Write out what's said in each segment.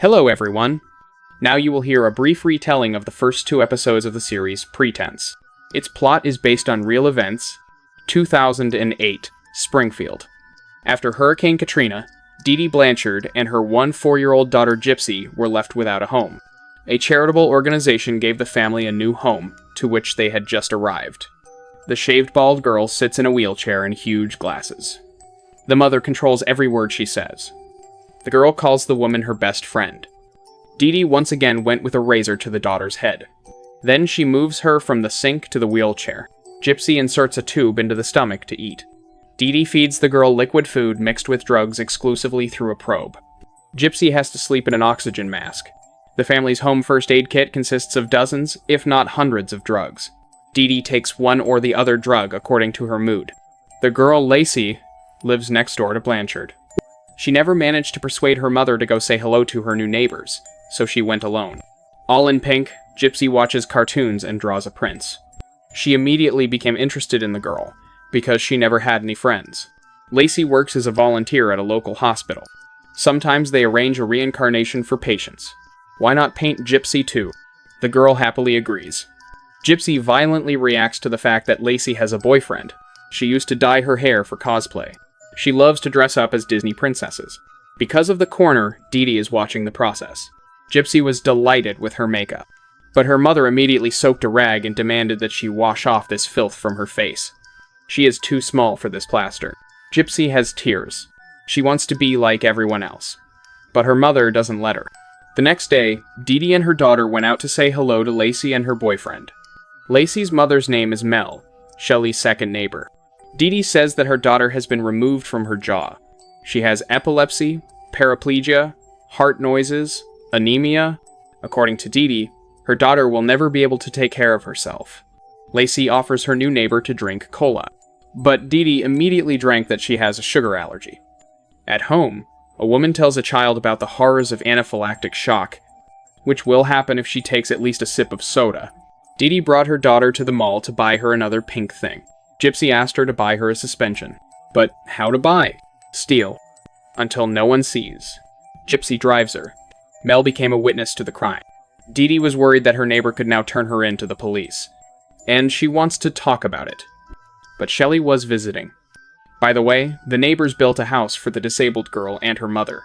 Hello everyone! Now you will hear a brief retelling of the first 2 episodes of the series, Pretense. Its plot is based on real events. 2008, Springfield. After Hurricane Katrina, Dee Dee Blanchard and her 4-year-old daughter Gypsy were left without a home. A charitable organization gave the family a new home, to which they had just arrived. The shaved bald girl sits in a wheelchair and huge glasses. The mother controls every word she says. The girl calls the woman her best friend. Dee Dee once again went with a razor to the daughter's head. Then she moves her from the sink to the wheelchair. Gypsy inserts a tube into the stomach to eat. Dee Dee feeds the girl liquid food mixed with drugs exclusively through a probe. Gypsy has to sleep in an oxygen mask. The family's home first aid kit consists of dozens, if not hundreds, of drugs. Dee Dee takes one or the other drug according to her mood. The girl, Lacey, lives next door to Blanchard. She never managed to persuade her mother to go say hello to her new neighbors, so she went alone. All in pink, Gypsy watches cartoons and draws a prince. She immediately became interested in the girl, because she never had any friends. Lacey works as a volunteer at a local hospital. Sometimes they arrange a reincarnation for patients. Why not paint Gypsy too? The girl happily agrees. Gypsy violently reacts to the fact that Lacey has a boyfriend. She used to dye her hair for cosplay. She loves to dress up as Disney princesses. Because of the corner, Dee Dee is watching the process. Gypsy was delighted with her makeup, but her mother immediately soaked a rag and demanded that she wash off this filth from her face. She is too small for this plaster. Gypsy has tears. She wants to be like everyone else, but her mother doesn't let her. The next day, Dee Dee and her daughter went out to say hello to Lacey and her boyfriend. Lacey's mother's name is Mel, Shelley's second neighbor. Dee Dee says that her daughter has been removed from her jaw. She has epilepsy, paraplegia, heart noises, anemia. According to Dee Dee, her daughter will never be able to take care of herself. Lacey offers her new neighbor to drink cola, but Dee Dee immediately drank that she has a sugar allergy. At home, a woman tells a child about the horrors of anaphylactic shock, which will happen if she takes at least a sip of soda. Dee Dee brought her daughter to the mall to buy her another pink thing. Gypsy asked her to buy her a suspension. But how to buy? Steal. Until no one sees. Gypsy drives her. Mel became a witness to the crime. Dee Dee was worried that her neighbor could now turn her in to the police. And she wants to talk about it. But Shelley was visiting. By the way, the neighbors built a house for the disabled girl and her mother.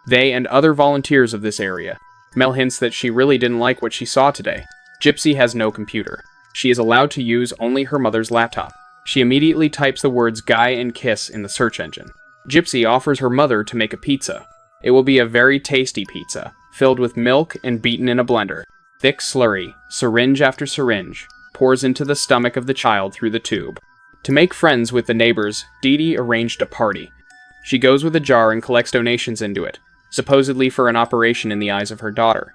They and other volunteers of this area. Mel hints that she really didn't like what she saw today. Gypsy has no computer. She is allowed to use only her mother's laptop. She immediately types the words guy and kiss in the search engine. Gypsy offers her mother to make a pizza. It will be a very tasty pizza, filled with milk and beaten in a blender. Thick slurry, syringe after syringe, pours into the stomach of the child through the tube. To make friends with the neighbors, Dee Dee arranged a party. She goes with a jar and collects donations into it, supposedly for an operation in the eyes of her daughter.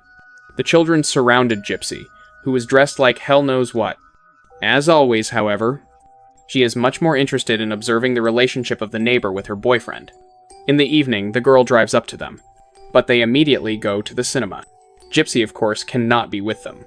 The children surrounded Gypsy, who was dressed like hell knows what. As always, however, she is much more interested in observing the relationship of the neighbor with her boyfriend. In the evening, the girl drives up to them, but they immediately go to the cinema. Gypsy, of course, cannot be with them.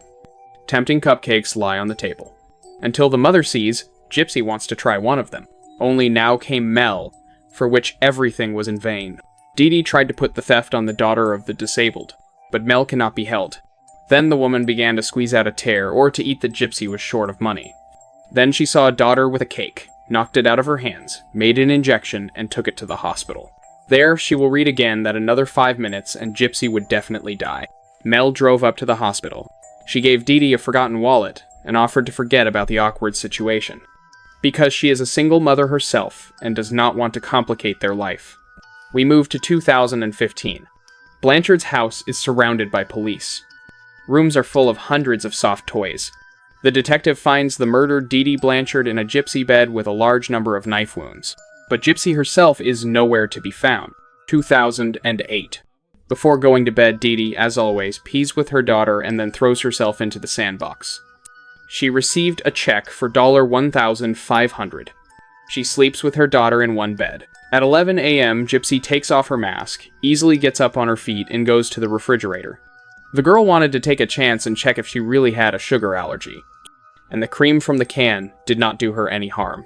Tempting cupcakes lie on the table. Until the mother sees, Gypsy wants to try one of them. Only now came Mel, for which everything was in vain. Dee Dee tried to put the theft on the daughter of the disabled, but Mel cannot be held. Then the woman began to squeeze out a tear, or to eat that Gypsy was short of money. Then she saw a daughter with a cake, knocked it out of her hands, made an injection, and took it to the hospital. There, she will read again that another 5 minutes and Gypsy would definitely die. Mel drove up to the hospital. She gave Dee Dee a forgotten wallet, and offered to forget about the awkward situation. Because she is a single mother herself, and does not want to complicate their life. We move to 2015. Blanchard's house is surrounded by police. Rooms are full of hundreds of soft toys. The detective finds the murdered Dee Dee Blanchard in a Gypsy bed with a large number of knife wounds. But Gypsy herself is nowhere to be found. 2008. Before going to bed, Dee Dee, as always, pees with her daughter and then throws herself into the sandbox. She received a check for $1,500. She sleeps with her daughter in one bed. At 11 a.m., Gypsy takes off her mask, easily gets up on her feet, and goes to the refrigerator. The girl wanted to take a chance and check if she really had a sugar allergy, and the cream from the can did not do her any harm.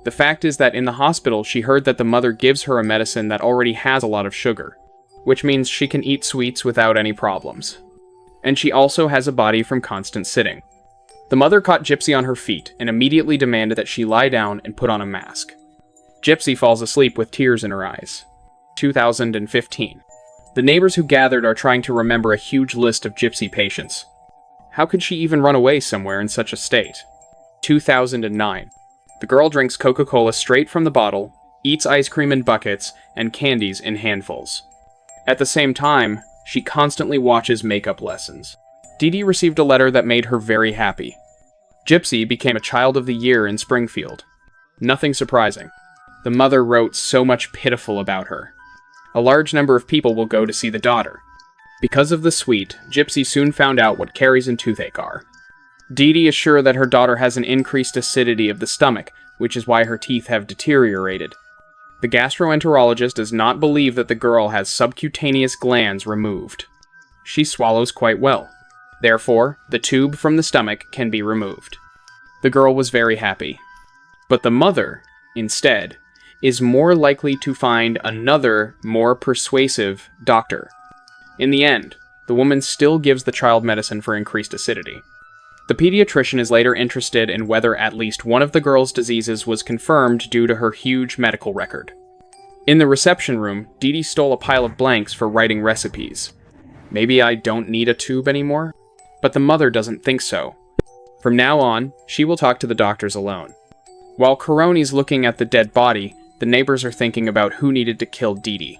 The fact is that in the hospital, she heard that the mother gives her a medicine that already has a lot of sugar. which means she can eat sweets witout any problems. And she also has a body from constant sitting. The mother caught Gypsy on her feet and immediately demanded that she lie down and put on a mask. Gypsy falls asleep with tears in her eyes. 2015. The neighbors who gathered are trying to remember a huge list of Gypsy patients. How could she even run away somewhere in such a state? 2009. The girl drinks Coca-Cola straight from the bottle, eats ice cream in buckets, and candies in handfuls. At the same time, she constantly watches makeup lessons. Dee Dee received a letter that made her very happy. Gypsy became a Child of the Year in Springfield. Nothing surprising. The mother wrote so much pitiful about her. A large number of people will go to see the daughter. Because of the sweet, Gypsy soon found out what caries and toothache are. Dee Dee is sure that her daughter has an increased acidity of the stomach, which is why her teeth have deteriorated. The gastroenterologist does not believe that the girl has subcutaneous glands removed. She swallows quite well. Therefore, the tube from the stomach can be removed. The girl was very happy. But the mother, instead, is more likely to find another, more persuasive doctor. In the end, the woman still gives the child medicine for increased acidity. The pediatrician is later interested in whether at least one of the girl's diseases was confirmed due to her huge medical record. In the reception room, Dee Dee stole a pile of blanks for writing recipes. Maybe I don't need a tube anymore? But the mother doesn't think so. From now on, she will talk to the doctors alone. While Coroni's looking at the dead body, the neighbors are thinking about who needed to kill Dee Dee.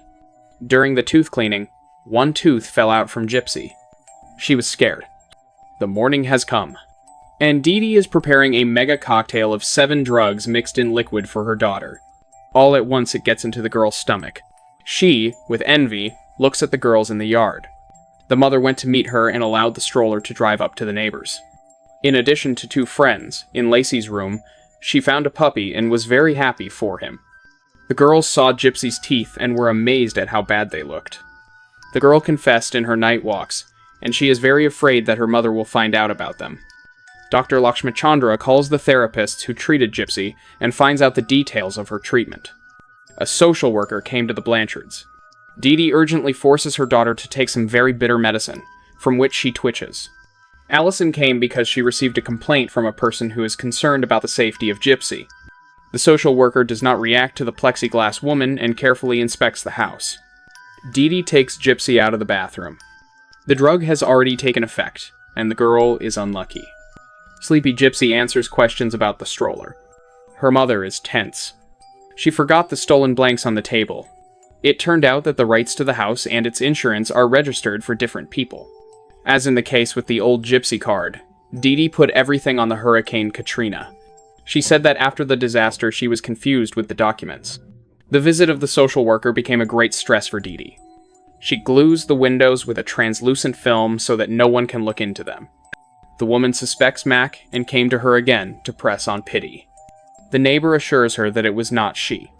During the tooth cleaning, one tooth fell out from Gypsy. She was scared. The morning has come. And Dee Dee is preparing a mega cocktail of 7 drugs mixed in liquid for her daughter. All at once it gets into the girl's stomach. She, with envy, looks at the girls in the yard. The mother went to meet her and allowed the stroller to drive up to the neighbors. In addition to 2 friends, in Lacey's room, she found a puppy and was very happy for him. The girls saw Gypsy's teeth and were amazed at how bad they looked. The girl confessed in her night walks, and she is very afraid that her mother will find out about them. Dr. Lakshmachandra calls the therapists who treated Gypsy and finds out the details of her treatment. A social worker came to the Blanchards. Dee Dee urgently forces her daughter to take some very bitter medicine, from which she twitches. Allison came because she received a complaint from a person who is concerned about the safety of Gypsy. The social worker does not react to the plexiglass woman and carefully inspects the house. Dee Dee takes Gypsy out of the bathroom. The drug has already taken effect, and the girl is unlucky. Sleepy Gypsy answers questions about the stroller. Her mother is tense. She forgot the stolen blanks on the table. It turned out that the rights to the house and its insurance are registered for different people. As in the case with the old Gypsy card, Dee Dee put everything on the Hurricane Katrina. She said that after the disaster she was confused with the documents. The visit of the social worker became a great stress for Dee Dee. She glues the windows with a translucent film so that no one can look into them. The woman suspects Mac and came to her again to press on pity. The neighbor assures her that it was not she.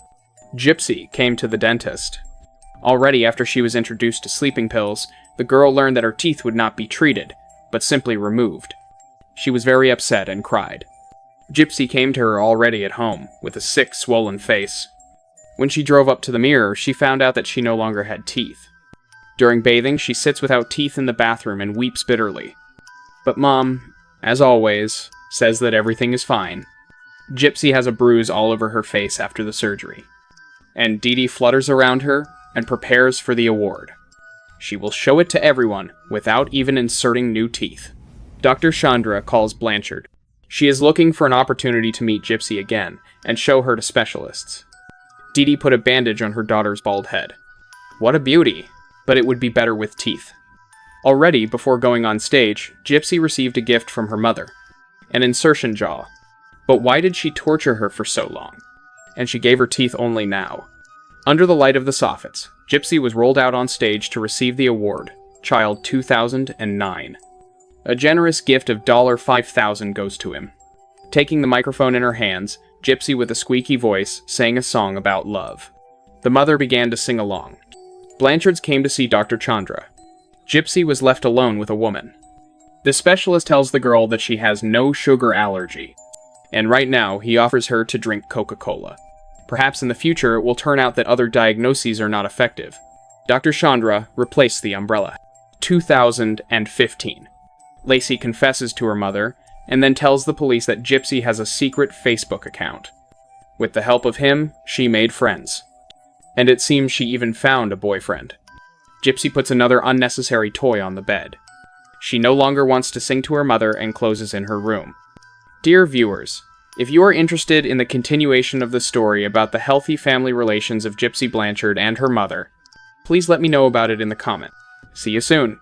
Gypsy came to the dentist. Already after she was introduced to sleeping pills, the girl learned that her teeth would not be treated, but simply removed. She was very upset and cried. Gypsy came to her already at home, with a sick, swollen face. When she drove up to the mirror, she found out that she no longer had teeth. During bathing, she sits without teeth in the bathroom and weeps bitterly. But Mom, as always, says that everything is fine. Gypsy has a bruise all over her face after the surgery. And Dee Dee flutters around her and prepares for the award. She will show it to everyone without even inserting new teeth. Dr. Chandra calls Blanchard. She is looking for an opportunity to meet Gypsy again and show her to specialists. Dee Dee put a bandage on her daughter's bald head. What a beauty, but it would be better with teeth. Already, before going on stage, Gypsy received a gift from her mother, an insertion jaw. But why did she torture her for so long? And she gave her teeth only now. Under the light of the soffits, Gypsy was rolled out on stage to receive the award, Child 2009. A generous gift of $5,000 goes to him. Taking the microphone in her hands, Gypsy with a squeaky voice sang a song about love. The mother began to sing along. Blanchards came to see Dr. Chandra. Gypsy was left alone with a woman. The specialist tells the girl that she has no sugar allergy, and right now he offers her to drink Coca-Cola. Perhaps in the future it will turn out that other diagnoses are not effective. Dr. Chandra replaced the umbrella. 2015. Lacey confesses to her mother, and then tells the police that Gypsy has a secret Facebook account. With the help of him, she made friends. And it seems she even found a boyfriend. Gypsy puts another unnecessary toy on the bed. She no longer wants to sing to her mother and closes in her room. Dear viewers, if you are interested in the continuation of the story about the healthy family relations of Gypsy Blanchard and her mother, please let me know about it in the comment. See you soon!